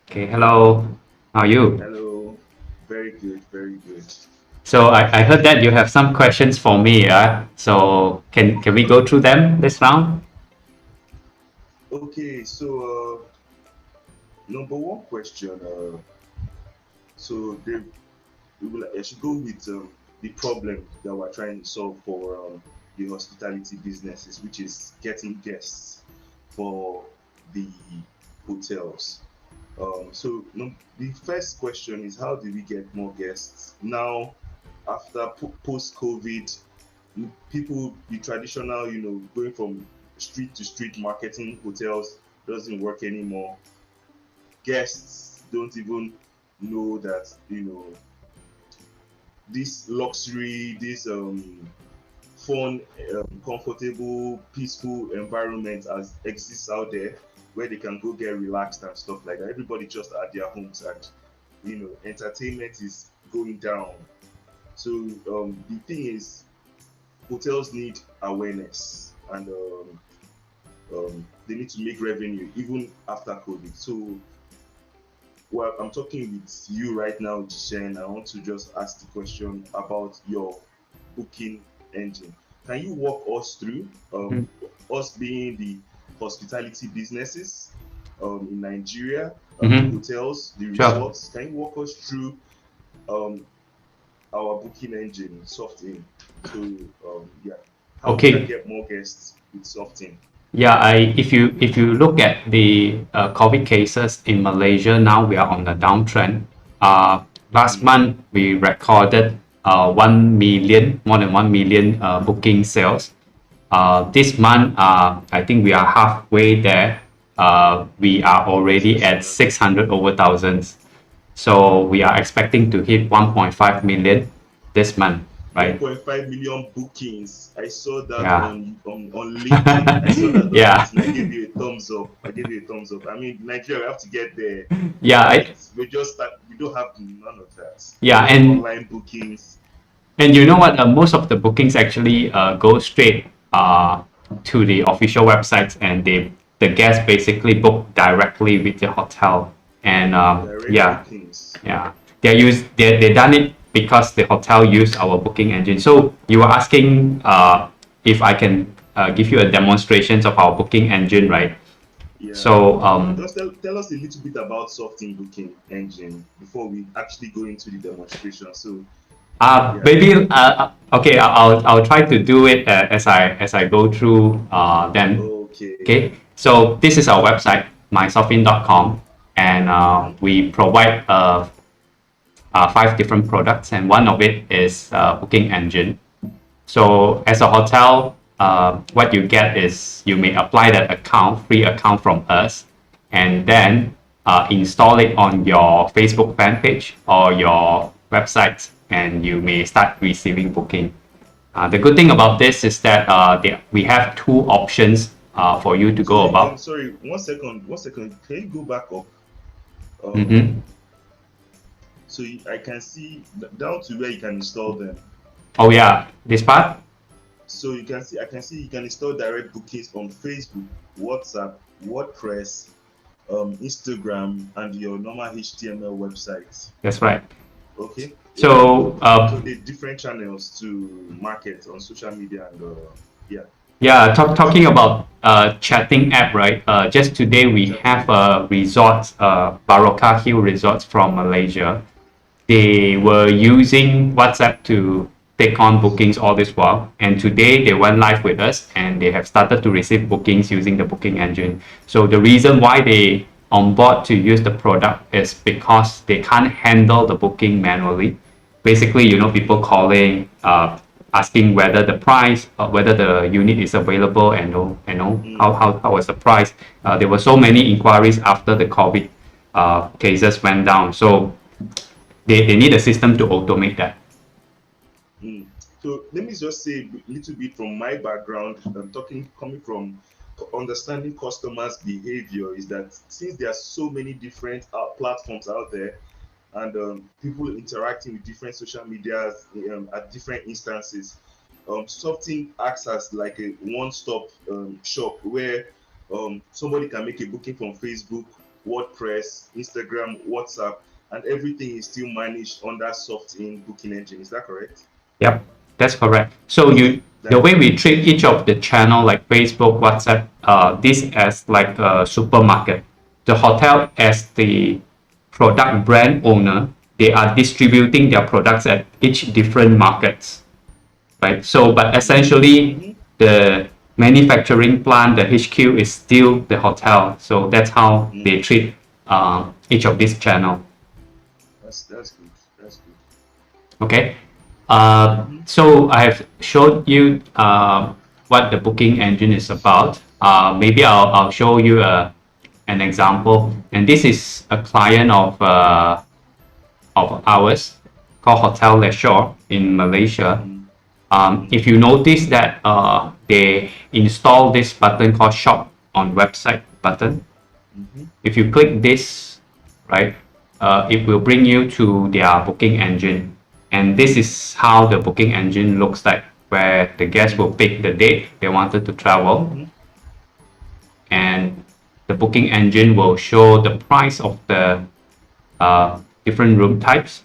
Okay, hello. How are you? Hello. Very good, very good. So I heard that you have some questions for me. So can we go through them this round? Okay, so number one question. So they, I should go with the problem that we're trying to solve for the hospitality businesses, which is getting guests for the hotels. The first question is, how do we get more guests now after post COVID? People, the traditional, going from street to street marketing hotels doesn't work anymore. Guests don't even know that, this luxury, this fun, comfortable, peaceful environment as exists out there where they can go get relaxed and stuff like that. Everybody just at their homes, and entertainment is going down. So the thing is, hotels need awareness, and they need to make revenue even after COVID. So, well, I'm talking with you right now, JeeShen. I want to just ask the question about your booking engine. Can you walk us through, us being the hospitality businesses in Nigeria, the Mm-hmm. hotels, the Sure. resorts? Can you walk us through um, our booking engine, Softinn? So, yeah, how we can Okay. get more guests with Softinn? Yeah. If you look at the COVID cases in Malaysia now, we are on the downtrend. Last Mm, month we recorded 1 million, more than 1 million booking sales. This month, I think we are halfway there. We are already at 600. 600 over thousands. So we are expecting to hit 1.5 million this month, right? 1.5 million bookings. I saw that Yeah. on LinkedIn. I saw that on Yeah. LinkedIn. I gave you a thumbs up. I gave you a thumbs up. I mean, Nigeria, we have to get there. Yeah. We just start. We don't have none of that. Yeah. Just online bookings. And you know what? Most of the bookings actually go straight to the official websites, and the guests basically book directly with the hotel. And Direct yeah, bookings. yeah, they done it because the hotel used our booking engine. So you were asking if I can give you a demonstrations of our booking engine, right? Yeah. So Just tell us a little bit about Softing booking engine before we actually go into the demonstration. So yeah. maybe okay. I'll try to do it as I go through them. Okay. Okay, so this is our website, mysoftinn.com, and Mm-hmm. we provide five different products, and one of it is booking engine. So as a hotel, what you get is you may apply that account, free account from us, and then install it on your Facebook fan page or your website, and you may start receiving booking. The good thing about this is that we have two options for you to go So about. sorry, 1 second, 1 second. Can you go back up? Mm-hmm. I can see down to where you can install them. Oh yeah, this part. So you can see, I can see you can install direct bookings on Facebook, WhatsApp, WordPress, Instagram, and your normal HTML website. That's right. Okay, yeah. So So the different channels to market on social media, and yeah, yeah, talking about chatting app, right? Just today we chatting have app. a resort, Barokah Hill Resorts from Malaysia. They were using WhatsApp to take on bookings all this while, and today they went live with us, and they have started to receive bookings using the booking engine. So the reason why they on board to use the product is because they can't handle the booking manually. Basically, people calling, asking whether the price, whether the unit is available, and Mm, how was the price. There were so many inquiries after the COVID cases went down. So they need a system to automate that. mm. So let me just say a little bit from my background. I'm talking coming from understanding customers' behavior, is that since there are so many different platforms out there, and people interacting with different social medias at different instances, something acts as like a one-stop shop where somebody can make a booking from Facebook. WordPress, Instagram, WhatsApp, and everything is still managed under Softinn booking engine. Is that correct? Yep, that's correct. So the That way we treat each of the channel like Facebook, WhatsApp, this as like a supermarket. The hotel as the product brand owner, they are distributing their products at each different markets, right? So, but essentially, Mhm. the manufacturing plant, the HQ is still the hotel. So that's how Mm. they treat each of these channel. That's good. That's good. Okay. Mhm. So I have showed you what the booking engine is about. Maybe I'll show you an example. And this is a client of ours called Hotel Leisure in Malaysia. Mm. If you notice that they install this button called Shop on Website button, Mhm. if you click this, right, it will bring you to their booking engine. And this is how the booking engine looks like, where the guest will pick the date they wanted to travel, Mhm. and the booking engine will show the price of the different room types,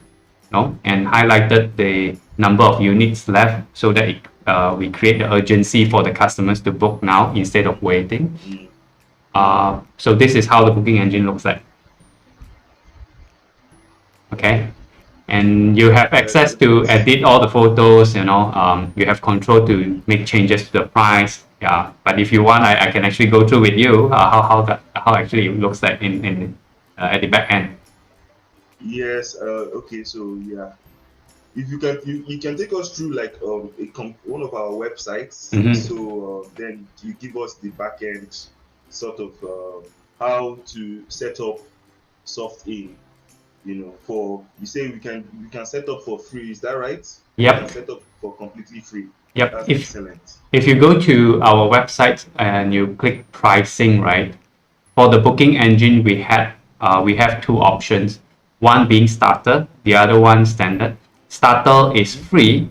and highlighted the number of units left so that we create the urgency for the customers to book now instead of waiting. Mm. Mm. So this is how the booking engine looks like. Okay, and you have access to That's edit all the photos. You have control to make changes to the price. Yeah, but if you want, I can actually go through with you how actually it looks like in at the back end. yes. Okay. So yeah, if you can, you can take us through like one of our websites. Mm-hmm. So then you give us the back end sort of how to set up Softinn. For you say we can set up for free. Is that right? We can Yep. set up for completely free. Yep. That's If excellent. if you go to our website and you click pricing, right? For the booking engine, we have two options. One being starter, the other one standard. Starter is Hmm. free.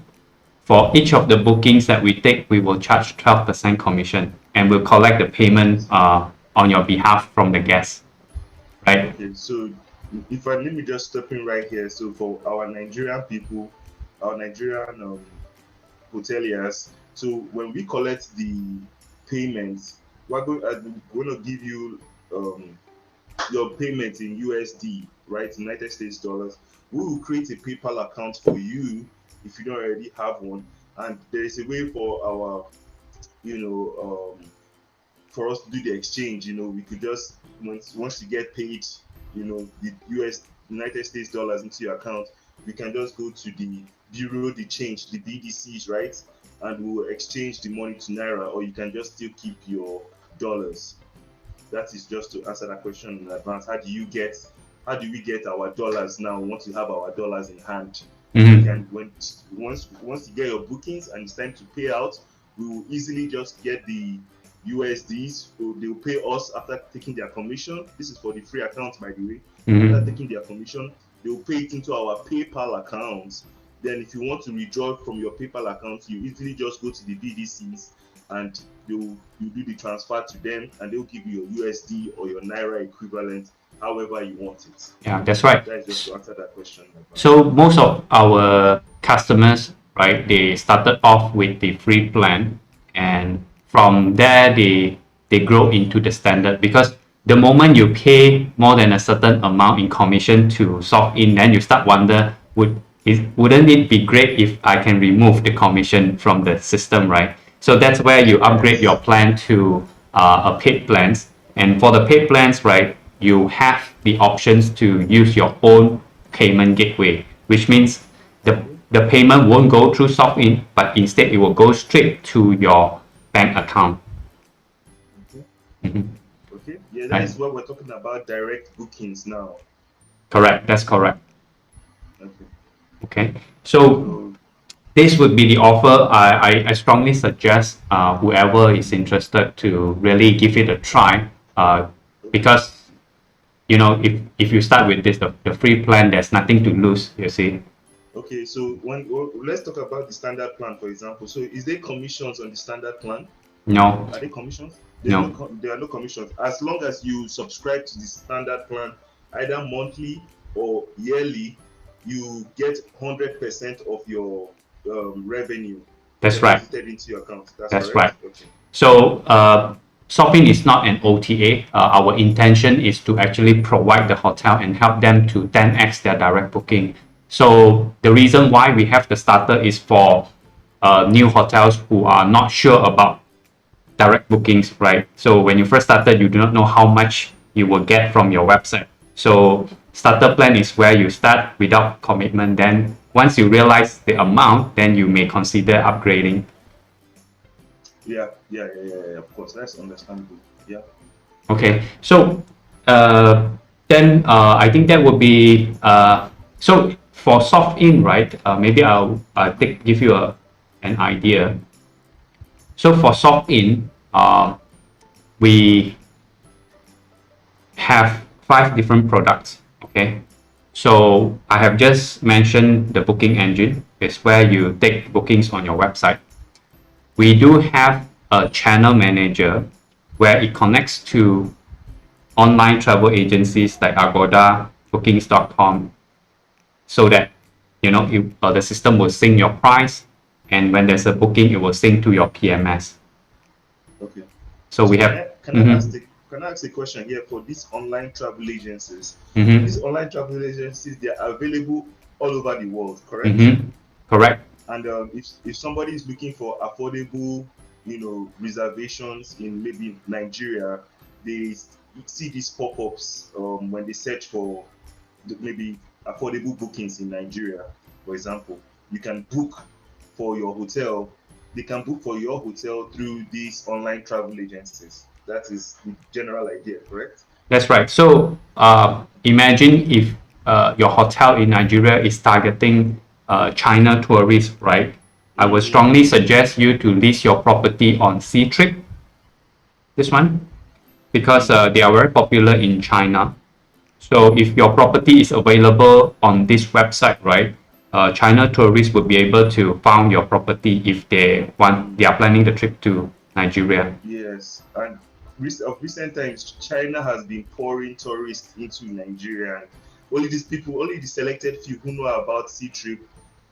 For each of the bookings that we take, we will charge 12% commission and we'll collect the payment on your behalf from the guest, right? Okay, so if I let me just step in right here. So for our Nigerian people, our Nigerian hoteliers, so when we collect the payments, I'm going to give you um, your payment in USD, right? United States dollars. We will create a PayPal account for you if you don't already have one, and there is a way for our, you know, for us to do the exchange. We could just once you get paid, the United States dollars into your account, we can just go to the bureau de change, the BDCs, right? And we'll exchange the money to naira, or you can just still keep your dollars. That is just to answer that question in advance. How do we get our dollars now once we have our dollars in hand? We Mm-hmm. can once you get your bookings and it's time to pay out, we will easily just get the USDs. So they'll pay us after taking their commission. This is for the free account, by the way. After Mm-hmm. taking their commission, they'll pay it into our PayPal account. Then, if you want to withdraw from your PayPal account, you easily just go to the BDCs and you do the transfer to them, and they'll give you your USD or your Naira equivalent, however you want it. Yeah, that's right. That is just to answer that question in advance. So most of our customers, right, they started off with the free plan, and from there they grow into the standard because the moment you pay more than a certain amount in commission to Softinn, then you start wonder wouldn't it be great if I can remove the commission from the system, right? So that's where you upgrade your Yes. plan to a paid plans, and for the paid plans, right, you have the options to use your own payment gateway, which means the, Okay. the payment won't go through Softinn, but instead it will go straight to your bank account. Okay. Mhm. Okay. Yeah, that Right? is what we're talking about, direct bookings now. Correct. That's correct. Okay. Okay. So So, this would be the offer. I strongly suggest whoever is interested to really give it a try okay. because if you start with this the free plan, there's nothing to lose. You see. Okay. So let's talk about the standard plan, for example. So is there commissions on the standard plan? No, Are there commissions? No. There are no commissions as long as you subscribe to the standard plan, either monthly or yearly. You get 100% of your revenue That's right. deposited into your account. That's That's correct. right. Okay. So Softinn is not an OTA. Our intention is to actually provide the hotel and help them to 10x their direct booking. So the reason why we have the starter is for new hotels who are not sure about direct bookings, right? So when you first started, you do not know how much you will get from your website. So starter plan is where you start without commitment. Then once you realize the amount, then you may consider upgrading. Yeah. Of course, that's understandable. Yeah. Okay, so then I think that would be so for Softinn, right? Maybe I'll give you an idea. So for Softinn, we have 5 different products. Okay, so I have just mentioned the booking engine is where you take bookings on your website. We do have a channel manager where it connects to online travel agencies like Agoda, Bookings.com, so that the system will sync your price, and when there's a booking, it will sync to your PMS. Okay. So we So have. can I ask a question here for these online travel agencies? Mhm. These online travel agencies, they are available all over the world, correct? Correct. And if somebody is looking for affordable, reservations in maybe Nigeria, they see these pop-ups when they search for maybe affordable bookings in Nigeria. For example, you can book for your hotel. They can book for your hotel through these online travel agencies. That is the general idea, correct? That's right. So imagine if your hotel in Nigeria is targeting China tourists, right? I would strongly suggest you to list your property on Ctrip, this one, because they are very popular in China. So if your property is available on this website, right, China tourists will be able to find your property if they are planning the trip to Nigeria. Yes, and of recent times, China has been pouring tourists into Nigeria, and only the selected few who know about Sea Trip,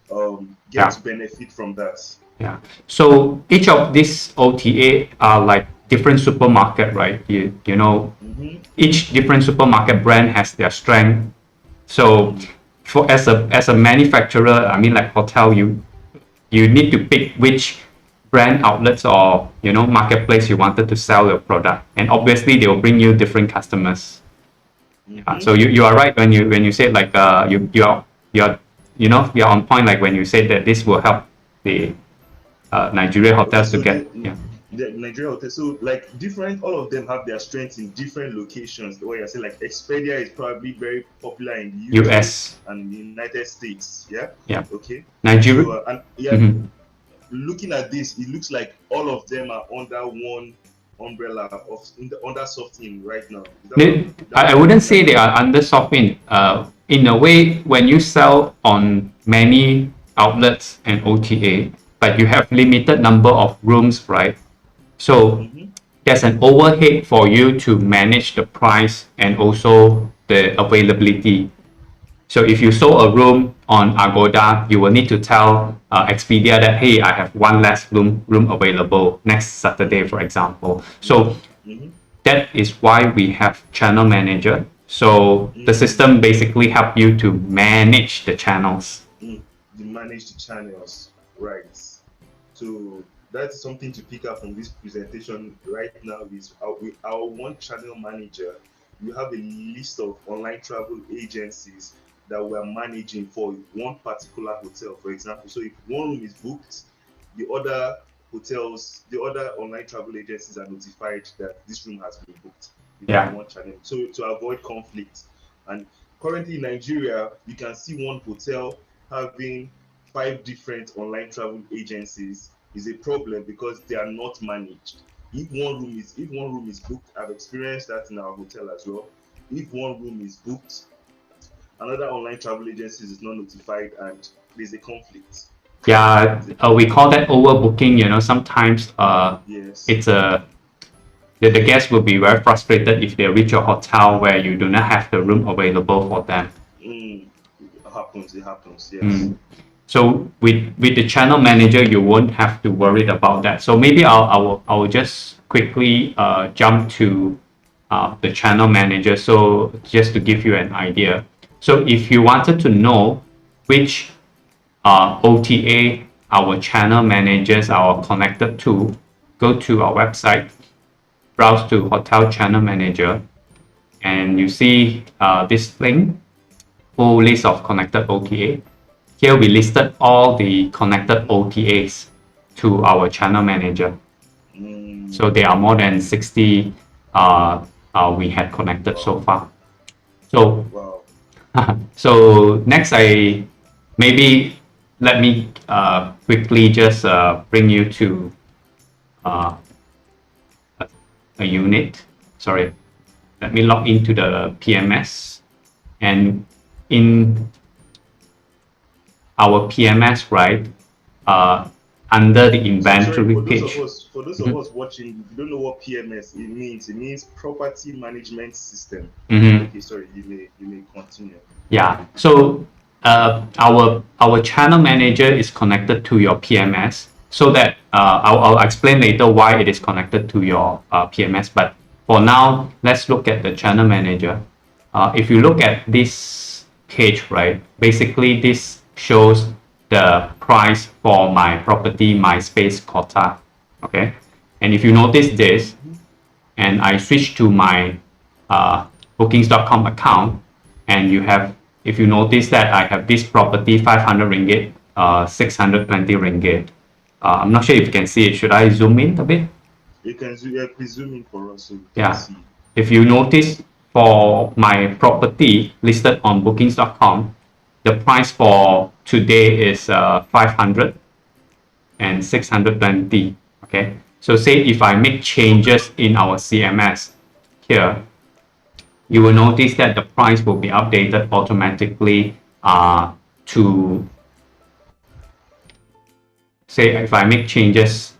get Yeah. to benefit from that. Yeah. So each of these OTA are like different supermarket, right? You know, Mm-hmm. each different supermarket brand has their strength. So for as a manufacturer, I mean like hotel, you need to pick which brand outlets or marketplace you wanted to sell your product, and obviously they will bring you different customers. Yeah, Mm-hmm. so you are right when you say like you're on point, like when you say that this will help the Nigeria Okay, hotels to so get. Yeah. the Nigeria hotel, so like different, all of them have their strengths in different locations. The way I say, like Expedia is probably very popular in the UK US. and the United States. Yeah. Yeah. Okay. Nigeria. So and yeah, Mhm. looking at this, it looks like all of them are under one umbrella under Softinn right now. Is that what I I'm wouldn't looking say at they correct? are under Softinn. In a way, when you sell on many outlets and OTA, but you have limited number of rooms, right? So Mm-hmm. there's an overhead for you to manage the price and also the availability. So if you sold a room on Agoda, you will need to tell Expedia that, hey, I have one less room available next Saturday, for example. So Mm-hmm. that is why we have channel manager. So the Mm-hmm. system basically help you to manage the channels. The managed channels, right? So that's something to pick up from this presentation right now is our one channel manager. We have a list of online travel agencies that we're managing for one particular hotel, for example. So if one room is booked, the other online travel agencies are notified that this room has been booked within Yeah. one channel. So to avoid conflict. And currently in Nigeria, you can see one hotel having 5 different online travel agencies is a problem because they are not managed. If one room is booked, I've experienced that in our hotel as well. If one room is booked, another online travel agency is not notified and there's a conflict. Yeah, There's a we conflict. call that overbooking. Sometimes Yes. it's a the guests will be very frustrated if they reach a hotel where you do not have the room available for them. Mm, it happens. It happens. Yes. Mm. So with the channel manager, you won't have to worry about that. So maybe I will just quickly jump to the channel manager. So just to give you an idea. So if you wanted to know which OTA our channel managers are connected to, go to our website, browse to Hotel Channel Manager, and you see this link, full list of connected OTA. Here we listed all the connected OTAs to our channel manager. Mm, So there are more than 60 we had connected so wow. far. So Wow. so next I maybe let me quickly just bring you to uh, a unit. Sorry, let me log into the PMS, and in our PMS, right, under the So sorry inventory for those of page. us Mhm. watching. If you don't know what PMS it means property management system. Mhm. Okay, sorry. You may continue. Yeah. So our channel manager is connected to your PMS, so that I'll explain later why it is connected to your PMS. But for now, let's look at the channel manager. If you look at this page, right, basically this shows the price for my property, my space quota. Okay. And if you notice this, Mm-hmm. and I switch to my bookings.com account, and you have, if you notice that I have this property 500 ringgit, 620 ringgit. I'm not sure if you can see it. Should I zoom in a bit? You can please zoom in for us so we can Yeah. see. If you notice, for my property listed on bookings.com, the price for today is 500 and 620. Okay. So say if I make changes in our CMS here, you will notice that the price will be updated automatically to, say, if I make changes,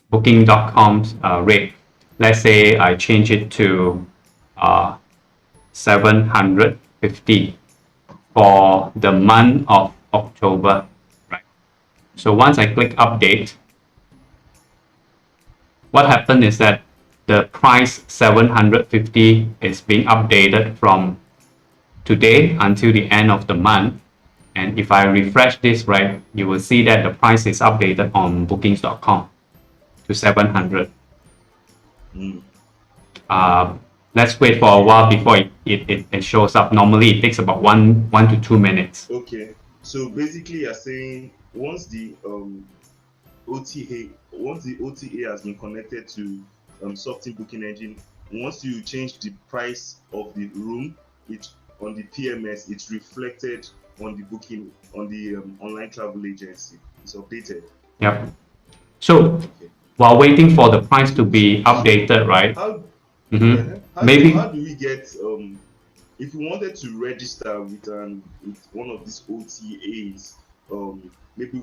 booking.com's rate, let's say I change it to uh, 750 for the month of October, right? So once I click update, what happened is that the price 750 is being updated from today until the end of the month. And if I refresh this, right, you will see that the price is updated on bookings.com to 700. Mm. Uh, let's wait for a while before it shows up. Normally, it takes about 1 to 2 minutes. Okay. So basically, you're saying once the OTA has been connected to Softinn booking engine, once you change the price of the room, it on the PMS, it's reflected on the booking on the online travel agency. It's updated. Yep. So Okay. while waiting for the price to So be updated, right? how Mm-hmm. how Maybe. do we get if you wanted to register with one of these OTAs, maybe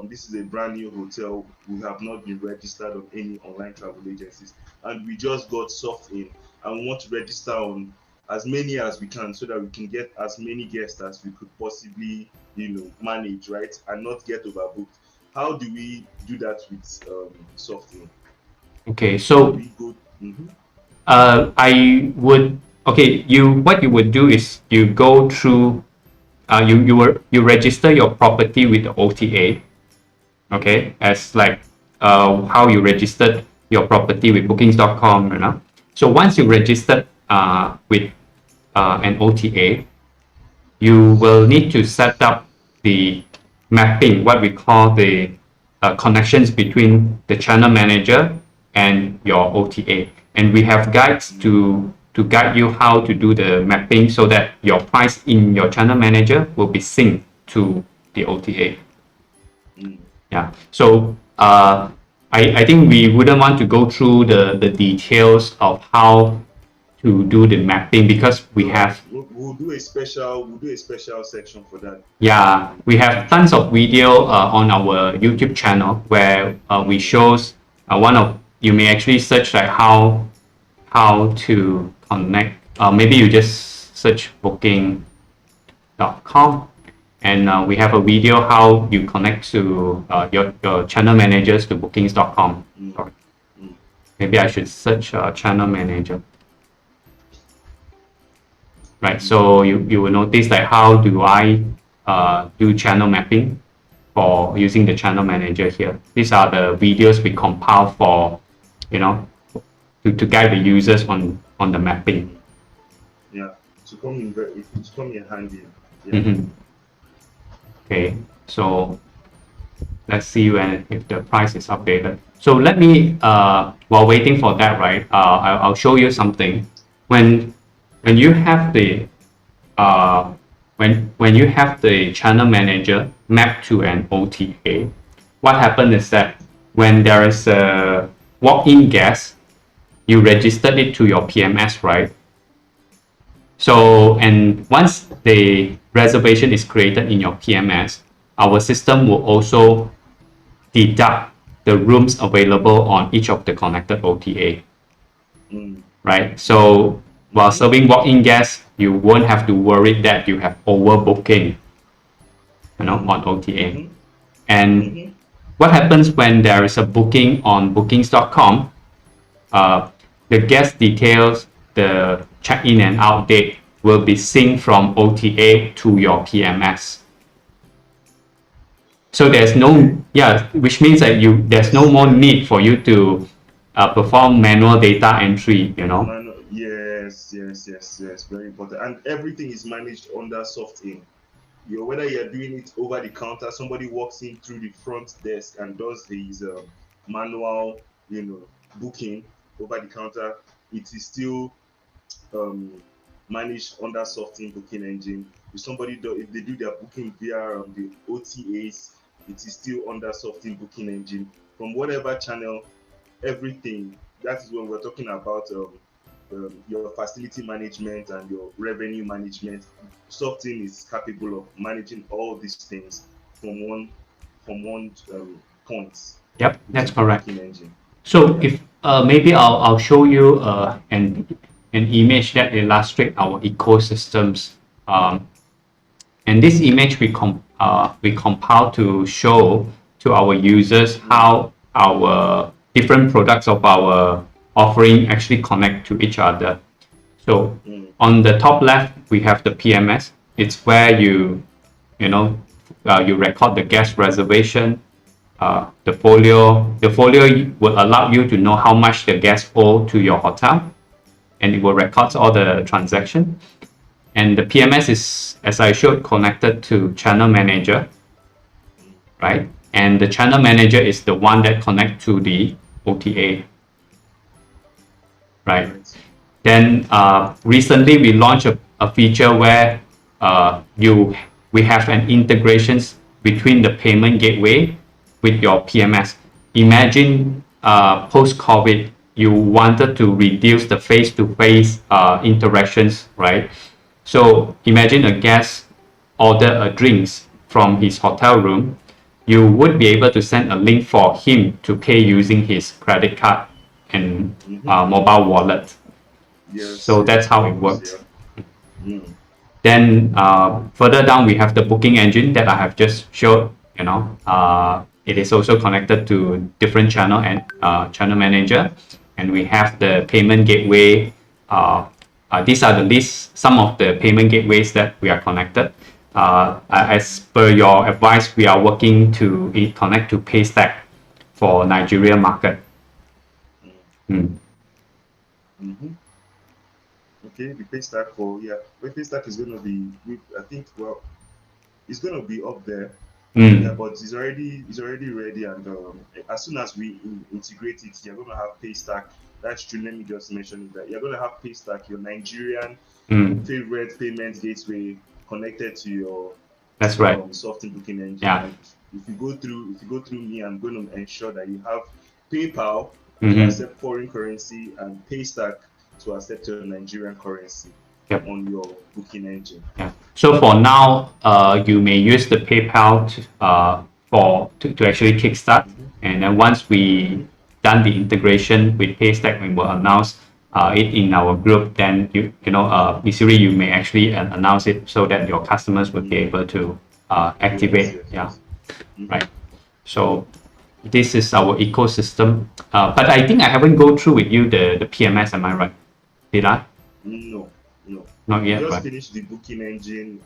this is a brand new hotel, we have not been registered on any online travel agencies, and we just got Softinn and we want to register on as many as we can so that we can get as many guests as we could possibly manage, right, and not get overbooked. How do we do that with Softinn? Okay. Do So we go? Mhm. I would. Okay. What you would do is you go through. You register your property with the OTA. Okay, as like how you registered your property with bookings.com, you know. So once you registered with an OTA, you will need to set up the mapping, what we call the connections between the channel manager and your OTA. And we have guides to guide you how to do the mapping so that your price in your channel manager will be synced to the OTA. Mm. Yeah. So I think we wouldn't want to go through the details of how to do the mapping because we All right, have, we'll do a special section for that yeah, in we the have future. tons of video on our YouTube channel where we Mm. shows one of, you may actually search like how how to connect. Maybe you just search booking.com, and we have a video how you connect to your channel managers to bookings.com. Sorry. Maybe I should search channel manager. Right, so you will notice that how do I do channel mapping for using the channel manager here. These are the videos we compile for, to guide the users on the mapping. Yeah, to come in handy. Yeah. Mm-hmm. Okay, so let's see if the price is updated. So let me while waiting for that, right? I'll show you something. When you have the when you have the channel manager mapped to an OTA, what happens is that when there is a walk-in guest, you registered it to your PMS, right? So, and once the reservation is created in your PMS, our system will also deduct the rooms available on each of the connected OTA, right? So while serving walk-in guests, you won't have to worry that you have overbooking, on OTA. And what happens when there is a booking on bookings.com? The guest details, the check-in and out date will be synced from OTA to your PMS. So there's which means that there's no more need for you to perform manual data entry, Yes, very important. And everything is managed under Softinn. Whether you're doing it over the counter, somebody walks in through the front desk and does his manual, booking over the counter, it is still managed under Softinn booking engine. If they do their booking via the OTAs, it is still under Softinn booking engine. From whatever channel, everything. That is when we're talking about your facility management and your revenue management. Softinn is capable of managing all these things from one point. Yep, that's correct. So if maybe I'll show you an image that illustrates our ecosystems. And this image we compile to show to our users how our different products of our offering actually connect to each other. So on the top left, we have the PMS. It's where you record the guest reservation. The folio will allow you to know how much the guests owe to your hotel, and it will record all the transaction. And the PMS is, as I showed, connected to channel manager, right? And the channel manager is the one that connects to the OTA, right? Then recently we launched a feature where we have an integrations between the payment gateway with your PMS. Imagine post-COVID, you wanted to reduce the face-to-face interactions, right? So imagine a guest order a drinks from his hotel room. You would be able to send a link for him to pay using his credit card and mobile wallet. Yes, so that's how it works. Yeah. Then further down, we have the booking engine that I have just showed. It is also connected to different channel and channel manager, and we have the payment gateway. These are the list, some of the payment gateways that we are connected. As per your advice, we are working to connect to Paystack for Nigeria market. Okay, the Paystack Paystack is going to be, I think, it's going to be up there. Yeah, but it's already ready, and as soon as we integrate it, you're going to have Paystack. That's true. Let me just mention that you're going to have Paystack, your Nigerian favorite payment gateway, connected to your Softinn booking engine. Yeah. And if you go through me, I'm going to ensure that you have PayPal to accept foreign currency and Paystack to accept your Nigerian currency on your booking engine. Yeah. So for now, you may use the PayPal to actually kickstart, and then once we done the integration with Paystack, we will announce it in our group, then Esiri, you may actually announce it so that your customers would be able to activate. Yes, Yeah, yes. Mhm. right. So this is our ecosystem. But I think I haven't go through with you the PMS. Am I right? Did I? No, no. Not We yet, just right? finished the booking engine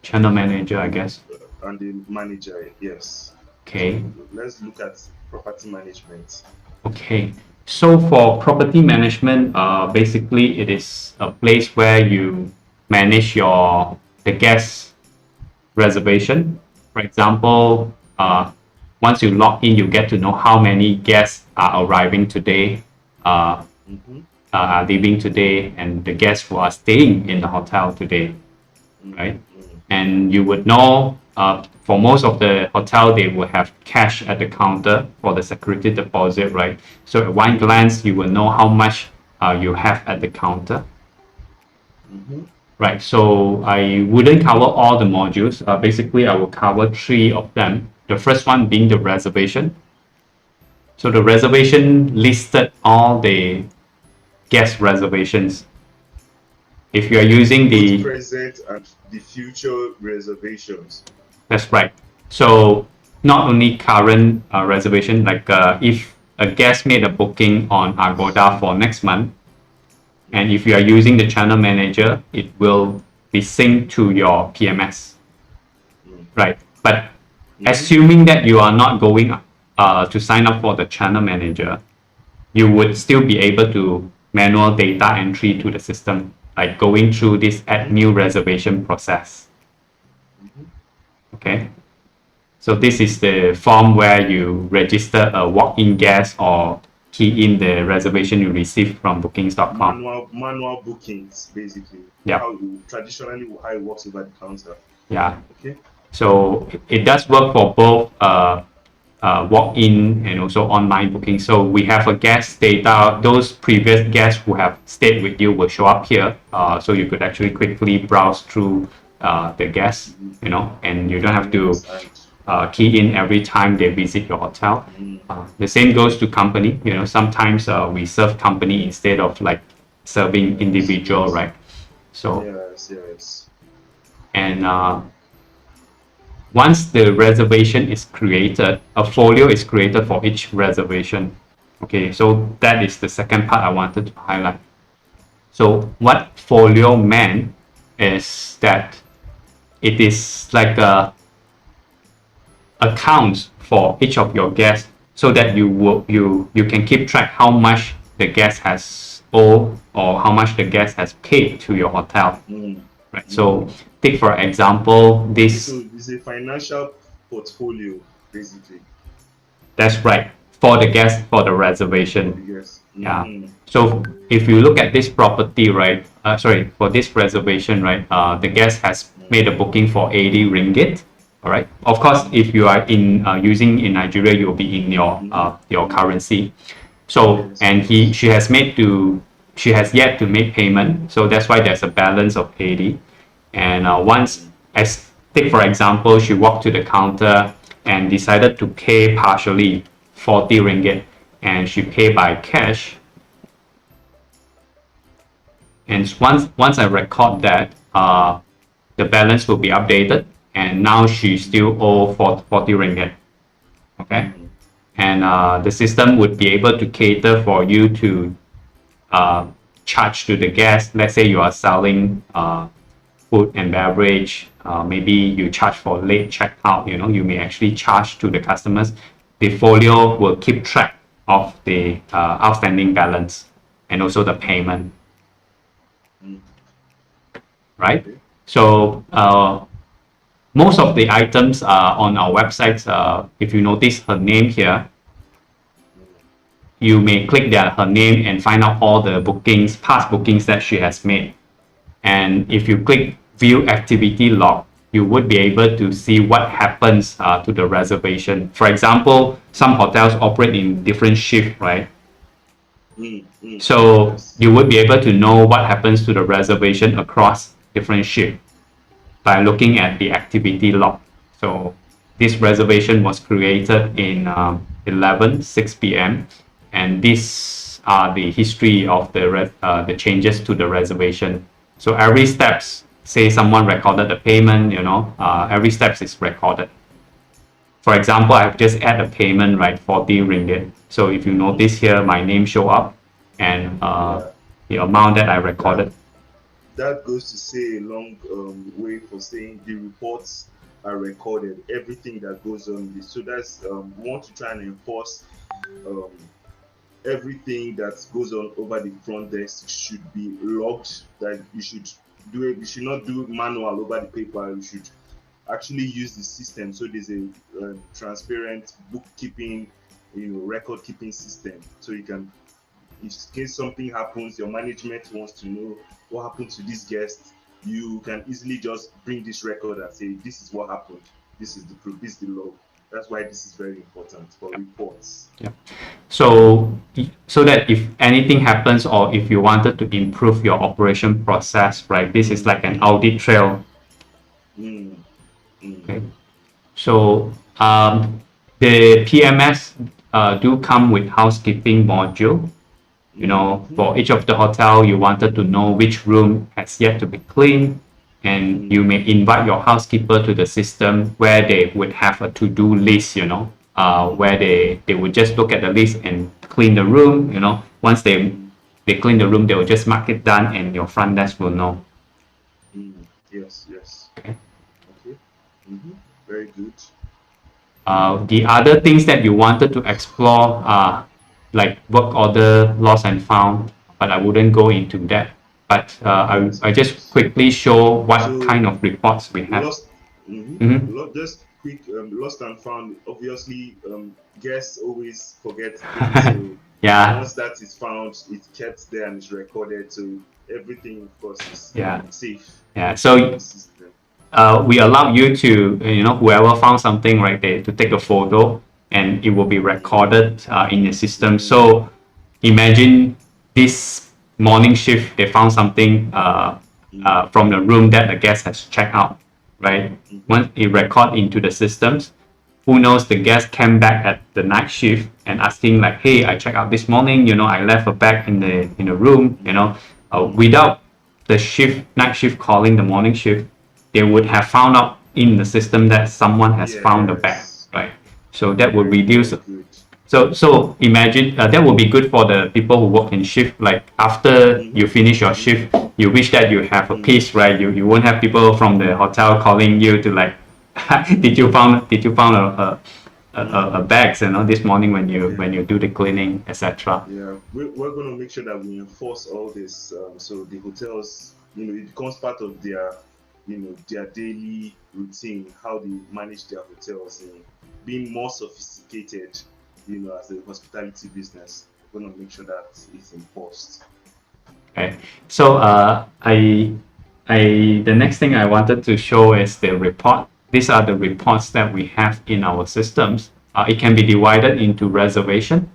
Channel manager, I guess. and the manager. Yes. So Okay. let's look at property management. Okay. So for property management, basically it is a place where you manage the guest reservation. For example, once you log in, you get to know how many guests are arriving today, uh, Mm-hmm. are leaving today, and the guests who are staying in the hotel today, right? Mm-hmm. And you would know for most of the hotel, they will have cash at the counter for the security deposit, right? So at one glance, you will know how much you have at the counter. Mm-hmm. Right, so I wouldn't cover all the modules. Basically, I will cover three of them. The first one being the reservation. So the reservation listed all the guest reservations. If you are using Both the, present and the future reservations. that's right. So not only current reservation, like if a guest made a booking on Agoda for next month, and if you are using the channel manager, it will be synced to your PMS. Mm. Right. But Mm-hmm. assuming that you are not going to sign up for the channel manager, you would still be able to manual data entry to the system, like going through this add new reservation process. Mm-hmm. Okay. So this is the form where you register a walk-in guest or key in the reservation you received from bookings.com. Manual bookings, basically. Yeah. Traditionally how it works over the counter. Yeah. Okay. So it does work for both walk-in and also online booking. So we have a guest data. Those previous guests who have stayed with you will show up here. So you could actually quickly browse through the guests, and you don't have to Yes, and key in every time they visit your hotel. The same goes to company. Sometimes we serve company instead of like serving yes, individual, yes, right? So, yes. and once the reservation is created, a folio is created for each reservation. Okay, so that is the second part I wanted to highlight. So what folio meant is that it is like a account for each of your guests, so that you can keep track how much the guest has owed or how much the guest has paid to your hotel. Mm. Right. So take for example this. So it's a financial portfolio, basically. That's right. For the guest, for the reservation. Yes. Yeah. Mm-hmm. So if you look at this property, right? Sorry, for this reservation, right? The guest has made a booking for 80 ringgit. All right. Of course, if you are in using in Nigeria, you'll be in your currency. So Yes, and yes. she has yet to make payment. So that's why there's a balance of 80. And once, as take for example, she walked to the counter and decided to pay partially 40 ringgit, and she paid by cash. And once I record that, the balance will be updated, and now she still owe 40 ringgit. Okay, and the system would be able to cater for you to charge to the guest. Let's say you are selling food and beverage. Maybe you charge for late checkout. You may actually charge to the customers. The folio will keep track of the outstanding balance and also the payment, Mm. right? Okay. So most of the items on our website, if you notice her name here, you may click her name and find out all the bookings, past bookings that she has made. And if you click view activity log, you would be able to see what happens to the reservation. For example, some hotels operate in different shifts, right? So Yes. you would be able to know what happens to the reservation across different shifts by looking at the activity log. So this reservation was created in 11:06 p.m. and this are the history of the changes to the reservation. So every steps, say someone recorded the payment, every steps is recorded. For example, I've just added a payment, right, 40 ringgit. So if you notice here, my name show up and Yeah. the amount that I recorded. That goes to say a long way for saying the reports are recorded, everything that goes on this. So that's we want to try and enforce um, everything that goes on over the front desk should be logged. That you should do it. You should not do manual over the paper. You should actually use the system. So there's a transparent bookkeeping, record keeping system. So you can, in case something happens, your management wants to know what happened to this guest, you can easily just bring this record and say, this is what happened, this is the proof, this is the log. That's why this is very important for reports. Yeah. So that if anything happens or if you wanted to improve your operation process, right, this is like an audit trail. Okay. So the PMS do come with housekeeping module. For each of the hotel, you wanted to know which room has yet to be cleaned, and you may invite your housekeeper to the system where they would have a to-do list, where they would just look at the list and clean the room. Once they clean the room, they will just mark it done, and your front desk will know. Yes. Okay. Very good. The other things that you wanted to explore are like work order lost and found, but I wouldn't go into that. But I just quickly show what kind of reports we have. Just quick, lost and found. Obviously, guests always forget things. So yeah. Once that is found, it's kept there and it's recorded. So everything, of course, is safe. Yeah. So we allow you to, whoever found something right there, to take a photo, and it will be recorded in the system. So imagine this morning shift, they found something from the room that the guest has checked out, right? Once it record into the systems, who knows, the guest came back at the night shift and asking like, hey, I checked out this morning, I left a bag in the room, without the night shift calling the morning shift, they would have found out in the system that someone has found the bag, right? So that would reduce. So imagine that would be good for the people who work in shift. Like after you finish your shift, you wish that you have a peace, right? You won't have people from the hotel calling you to like, did you found a bags, this morning when you do the cleaning, etc. Yeah, we're going to make sure that we enforce all this. So the hotels, it becomes part of their their daily routine, how they manage their hotels, and being more sophisticated, as a hospitality business. We're going to make sure that it's enforced. Okay, so the next thing I wanted to show is the report. These are the reports that we have in our systems. It can be divided into reservation,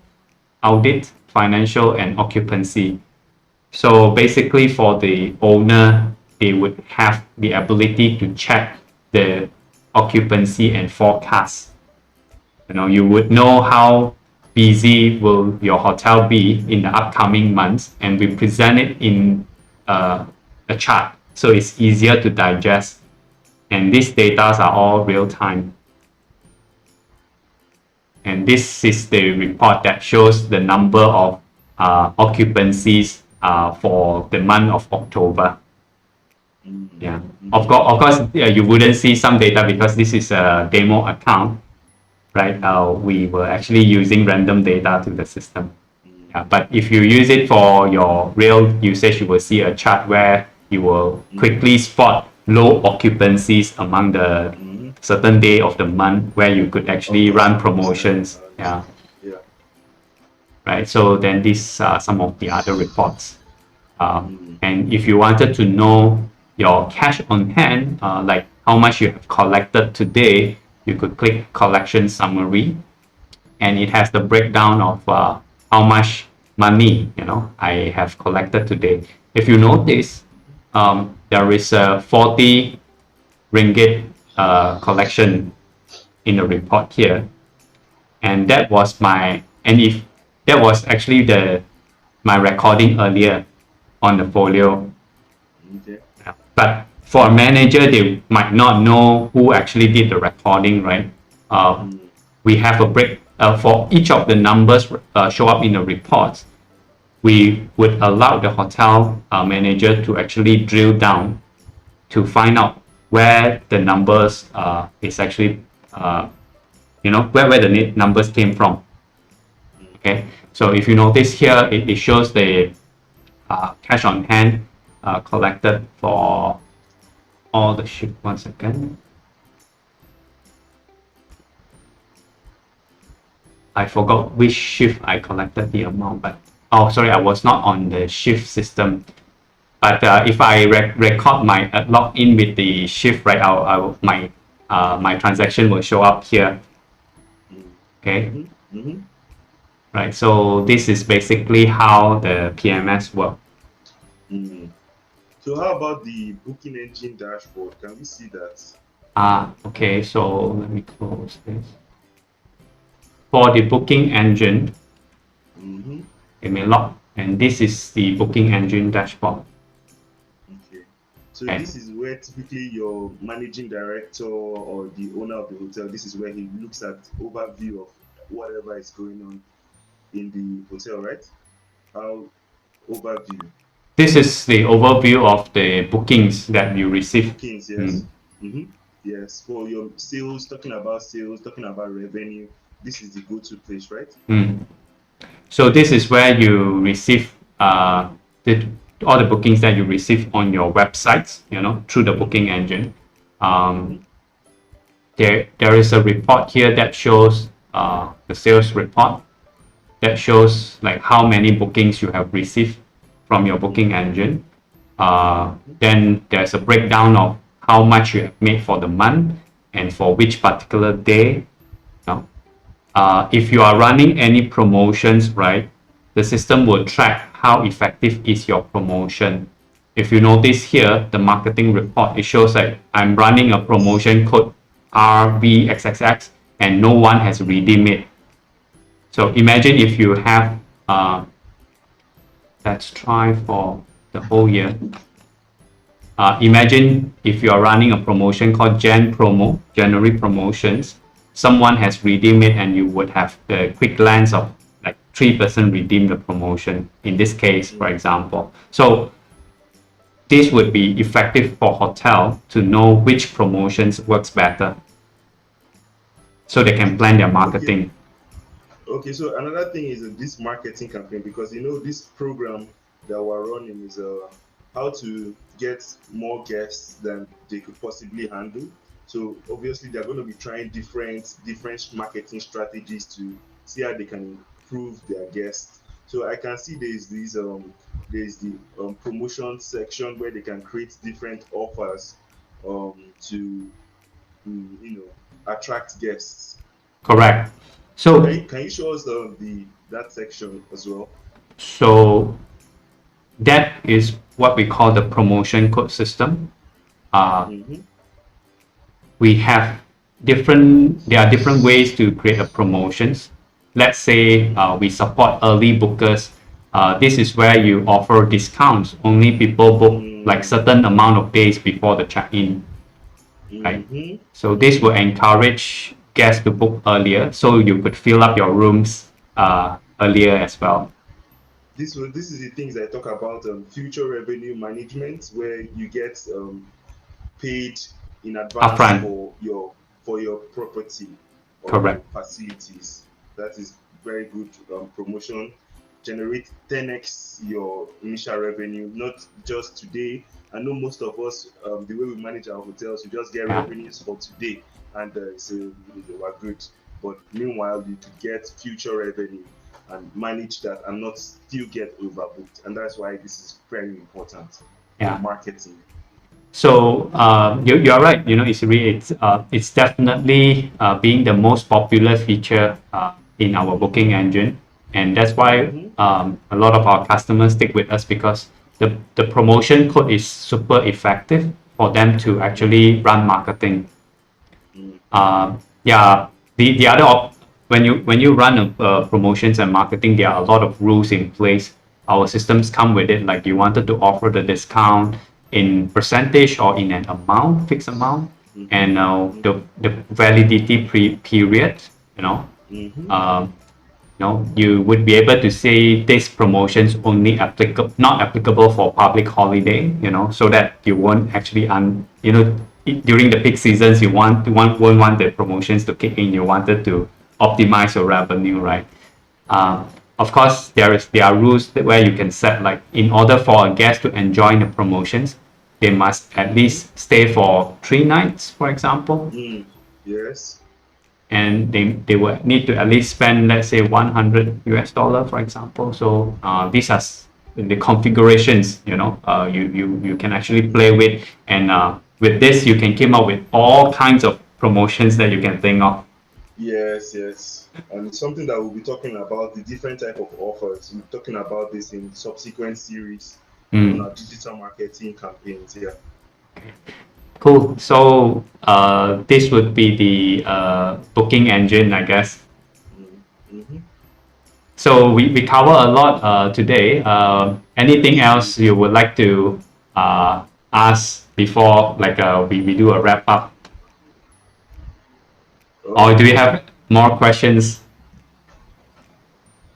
audit, financial, and occupancy. So basically for the owner, they would have the ability to check the occupancy and forecast. You would know how busy will your hotel be in the upcoming months, and we present it in a chart, so it's easier to digest. And these data are all real time. And this is the report that shows the number of occupancies for the month of October. Yeah, of course, you wouldn't see some data because this is a demo account, right? We were actually using random data to the system. Yeah, but if you use it for your real usage, you will see a chart where you will quickly spot low occupancies among the certain day of the month where you could actually run promotions. Yeah. Right. So then these are some of the other reports. And if you wanted to know your cash on hand, like how much you have collected today, you could click collection summary, and it has the breakdown of how much money I have collected today. If you notice, there is a 40 ringgit collection in the report here, and that was actually the my recording earlier on the folio. Okay. But for a manager, they might not know who actually did the recording, right? We have a break for each of the numbers show up in the reports. We would allow the hotel manager to actually drill down to find out where the numbers is actually, where the numbers came from. Okay, so if you notice here, it shows the cash on hand collected for all the shift. 1 second. I forgot which shift I collected the amount, but oh, sorry, I was not on the shift system. But if I record my log in with the shift, right, my transaction will show up here. Okay. Right. So this is basically how the PMS work. So how about the booking engine dashboard? Can we see that? Okay. So let me close this. For the booking engine, it may log, and this is the booking engine dashboard. Okay. So this is where typically your managing director or the owner of the hotel, this is where he looks at overview of whatever is going on in the hotel, right? How overview. This is the overview of the bookings that you receive. Bookings, yes. Yes, for your sales, talking about revenue, this is the go-to place, right? So this is where you receive all the bookings that you receive on your websites, through the booking engine. There is a report here that shows the sales report that shows like how many bookings you have received from your booking engine. Then there's a breakdown of how much you have made for the month and for which particular day. If you are running any promotions, right, the system will track how effective is your promotion. If you notice here, the marketing report, it shows that I'm running a promotion code RVXXX and no one has redeemed it. So imagine if you have, let's try for the whole year. Imagine if you are running a promotion called January promotions. Someone has redeemed it and you would have the quick glance of like 3% redeem the promotion in this case, for example. So this would be effective for hotel to know which promotions works better so they can plan their marketing. Okay, so another thing is this marketing campaign, because this program that we're running is how to get more guests than they could possibly handle. So obviously they're going to be trying different marketing strategies to see how they can improve their guests. So I can see there's the promotion section where they can create different offers to attract guests. Correct. So can you show us that section as well? So that is what we call the promotion code system. We have there are different ways to create a promotions. Let's say we support early bookers. This is where you offer discounts. Only people book like certain amount of days before the check-in. Right? So this will encourage guests to book earlier, so you could fill up your rooms earlier as well. This is the things I talk about, future revenue management, where you get paid in advance upfront for your property or correct facilities. That is very good promotion. Generate 10x your initial revenue, not just today. I know most of us, the way we manage our hotels, we just get revenues for today and we're good. But meanwhile, you could get future revenue and manage that and not still get overbooked. And that's why this is very important for marketing. So you're right. Esiri, it's definitely being the most popular feature in our booking engine, and that's why a lot of our customers stick with us, because the promotion code is super effective for them to actually run marketing. The other when you run promotions and marketing, there are a lot of rules in place. our systems come with it. Like you wanted to offer the discount in percentage or in an amount, fixed amount, and the validity period, you know, um, you would be able to say this promotions only applicable, not applicable for public holiday, so that you won't actually during the peak seasons won't want the promotions to kick in. You wanted to optimize your revenue, right? Of course, there are rules where you can set, like in order for a guest to enjoy the promotions, they must at least stay for 3 nights, for example, Yes. and they will need to at least spend, let's say, $100, for example. So these are the configurations, you can actually play with, and with this you can come up with all kinds of promotions that you can think of. Yes, yes. And it's something that we'll be talking about, the different type of offers. We'll be talking about this in subsequent series on our digital marketing campaigns. Yeah. Cool. So this would be the booking engine, I guess. Mm-hmm. So we cover a lot today. Anything else you would like to ask before, like we do a wrap up? Or do we have more questions?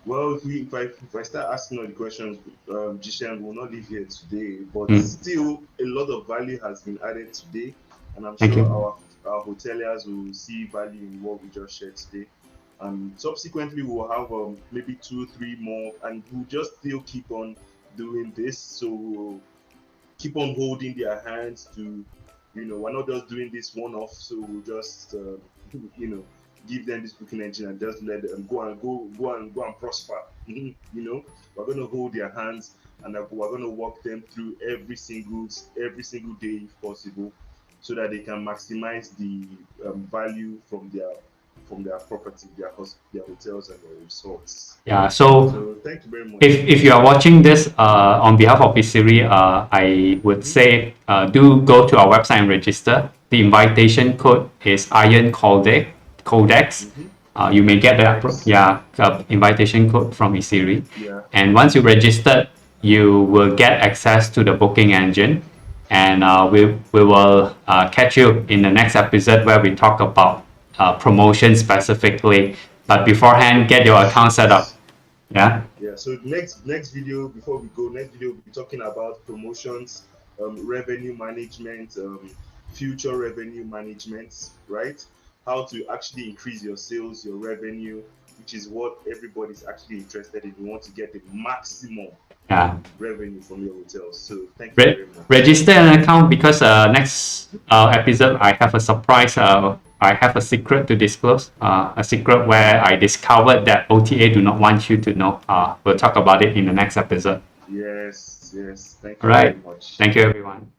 Well, if I start asking all the questions, JeeShen will not leave here today. But Mm. still, a lot of value has been added today, and I'm Thank sure you. our hoteliers will see value in what we just shared today. And subsequently, we'll have maybe 2, 3 more, and we'll just still keep on doing this. So we'll keep on holding their hands to, we're not just doing this one off. So we'll just, give them this booking engine and just let them go and prosper. We're going to hold their hands, and we're going to walk them through every single day if possible, so that they can maximize the value from their property, their hotels and their resorts. Yeah. So So thank you very much. if you are watching this on behalf of Esiri, I would say do go to our website and register. The invitation code is IonCodex. You may get the invitation code from Esiri. Yeah. And once you registered, you will get access to the booking engine. And we will catch you in the next episode where we talk about promotion specifically. But beforehand, get your account set up. Yeah. Yeah. So next video, before we go, next video we'll be talking about promotions, revenue management, future revenue management, right? How to actually increase your sales, your revenue, which is what everybody's actually interested in. You want to get the maximum revenue from your hotels. So thank you very much. Register an account, because next episode I have a surprise. I have a secret to disclose. A secret where I discovered that OTA do not want you to know. We'll talk about it in the next episode. Yes. Thank you very much. Thank you, everyone.